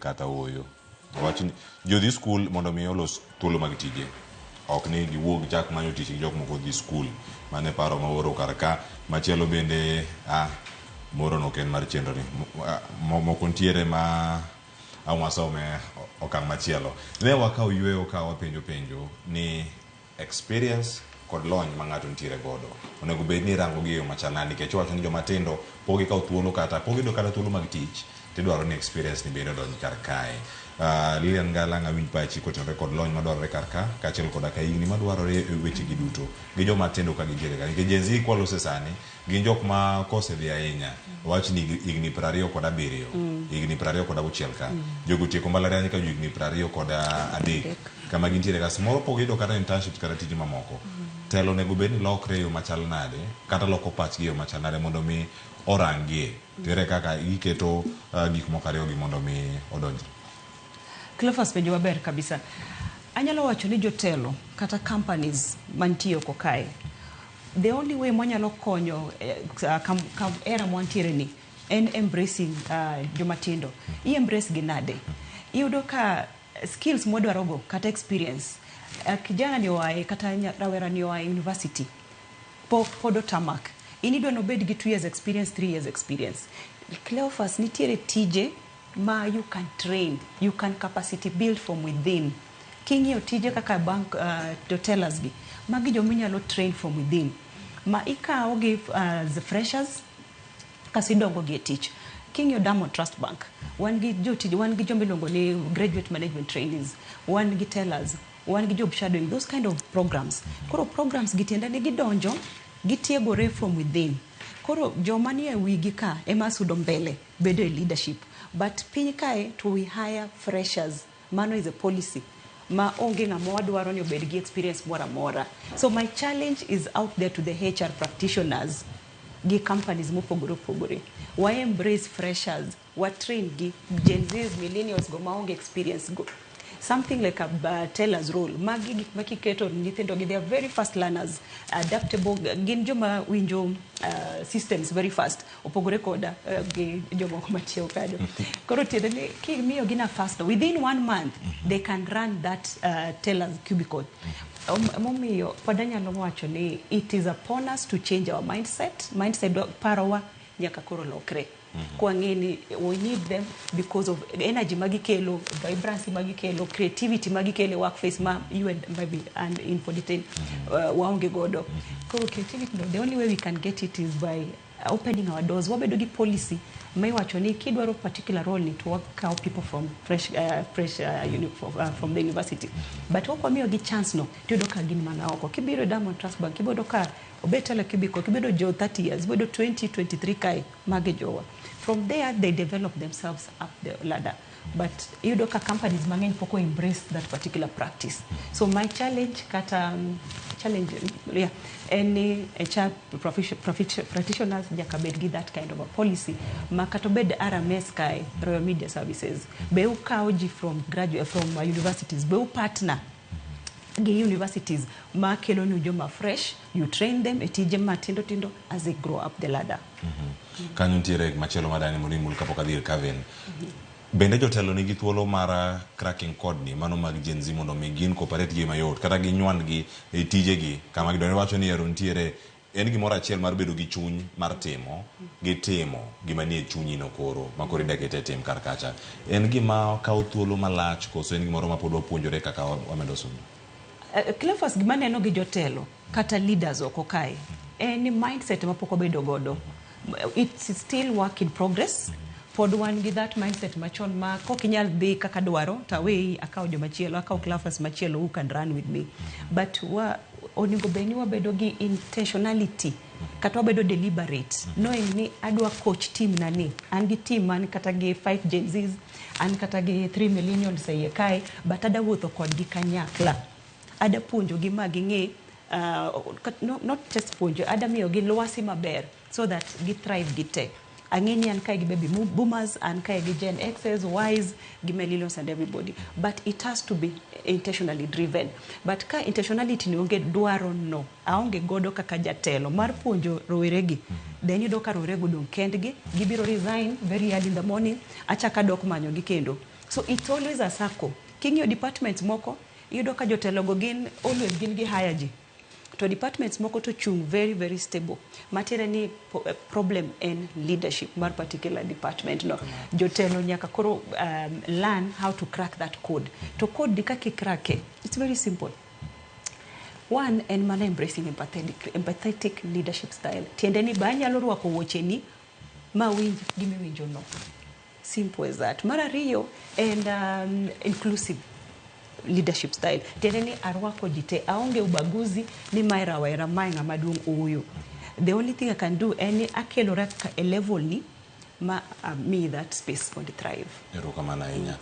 kata oyo. Wach ni jodhi skul mondo mi olos thuolo mag tije. Ok ni giwuog chak manyo tich gi jok moko dhi skul. Mane paro maoro kar ka. Machielo bende moro no ken mar chenro ni. Moko ntiere ma awasome okang' machielo. Ne wakaw yweyo ka wapenjo ni experience kod lony ma ng'ato ntiere godo. Onego bed ni rango gi yo machalani nikech wacho ni joma tindo pogi kaw thuolo kata pogi do kata thuolo mag tich tidwaro ni experience ni bende donj kar kae. Lillian Ngala ng'awinj pachi kotenore kod lony madwarore kar ka kaachiel koda ka higni madwarore e weche gi duto gi joma tindo ka gintiere ka nikech Gen Z kwalose sani gin jok ma kosedhi ahinya wach ni higni 27 higni 26 ka jogo tieko mbalariany ka higni 23 kama gintiere ka samoro pogi do kata internship kata tije mamoko. Telo nego bed ni lokre yo machal nade kata loko pachgi yo machal nade mondo mi orangie tere kaka iketo gik moko ariyo gi mondo mi odonjre. Cleophas penjo maber kabisa. Anyalo wacho ni jotelo kata companies mantiyo ko kae. The only way mwanyalo konyo era mwantiere ni en embracing jomatindo. I embrace gi nade. Iyudo ka skills modwarogo kata experience. Kijana ni oae kata rawera ni oae university. Podo tamak. Inidwa no bed gi 2 years experience, 3 years experience. Cleophas nitiere tije ma you can train, you can capacity build from within. King'iyo tije kaka bank tellers gi, magi jo minyalo train from within. Ma ikawo gi the freshers kasidongo gi tich. King'iyo Diamond Trust Bank, wan gi jotije, wan gi jomilongo ni graduate management trainees, wan gi tellers, wan gi job shadowing, those kind of programs. Koro programs gitienda ni gidonjo, gitiegore from within. Koro joma nie wigi ka ema sudo mbele bedo e leadership. But piny kae to we hire freshers. Mano is a policy. Ma onge ng'ama wadwaro ni obed gi experience mora mora. So my challenge is out there to the HR practitioners. Gi companies mopogore opogore. Wa embrace freshers. Wa train gi Gen Zs, millennials go ma onge experience go. Something like a teller's role. Magi makiketo nyithindo gi, they are very fast learners, adaptable, gin joma winjo systems very fast. Opogore koda gi joma machio kado. Koro tiende ni kimiyo gina faster. Within 1 month, they can run that teller's cubicle. Momiyo podanyalo wacho ni it is upon us to change our mindset. Mindset parowa nyaka koro lokre. Kwa ngeni, we need them because of energy magikelo, vibrancy magikelo, creativity magikelo, workplace ma you and maybe and in for the 10 waonge godo. Koro creativity, the only way we can get it is by opening our doors. Wabedo gi policy may wacho ni kidwaro particular role ni to work out people from from the university. But wako miyo gi chance no to doka gin mana oko. Kibiro Diamond Trust Bank, kibodo ka obetela kibiko, kibodo jo 30 years, kibodo 23 kai mage jowa. From there, they develop themselves up the ladder. But you know, companies mangeny poko embrace that particular practice. So my challenge, any HR practitioners jakabed that kind of a policy. Makatobed RMS kai Royal Media Services. Beu kauji from universities. Beu partner. Universities ma kelo ni joma fresh, you train them etije matindo as they grow up the ladder. Kanyo ntiere machielo madani mulimul kapoka dhir kaven. Bende jotelo nigi thuolo mara cracking code ni mano mag Gen Z mondo mi gin cooperate gi mayot kata gi nywan gi tije gi kama gidone wacho ni ero ntiere en gimoro achiel mar bedo gi chuny mar timo gima nie chunyi no koro makori dakete tim kar kacha en gima kawo thuolo malach koso en gimoro ma pod wapuonjore kaka wamedo somo. Cleophas gima neno gi jotelo kata leaders oko kae any mindset ma poko bedo godo, it's still work in progress. Pod one gi that mindset machon ma kokinyal dhi kaka dwaro tawe akaw jo machielo akaw Cleophas machielo who can run with me. But oningo beni wabedo gi intentionality kata wabedo deliberate knowing ni adwa coach team nani an gi team man kata gi 5 Gen Zs an kata gi 3 millennials e kai but ada wuotho kod gi kanyakla ada punjo gi maginge not just punjo ada miyo gi lwasi maber so that gi thrive gi tech. Angeni an kai gi baby boomers and kai gi Gen X's, Y's, gi millennials and everybody. But it has to be intentionally driven. But ka intentionality ni onge dwaro no. Aonge godo kaka jatelo. Mar puonjo roweregi. Then you do ka rowerego don kendgi. Gibiro resign very early in the morning. Achaka dok manyo gi kendo. So it's always a circle. King'yo departments moko, iyudo ka jotelo go always gin gi hire ji. To departments moko to chung very, very stable. Matiere ni problem in leadership mar particular department no. Jotelo nyaka koro learn how to crack that code. To code di kaki crack it's very simple. One, and mana embracing empathetic leadership style. Tiende ni ba nyalo rwako wuoche ni ma winj gimi winjo no. Simple as that. Mara riyo and inclusive leadership style. Tiende ni arwako jite aonge ubaguzi ni mai rawere mai ng'ama duong' uyu. The only thing I can do any akelo a level ni ma me that space for the thrive. Erokamano ahinya.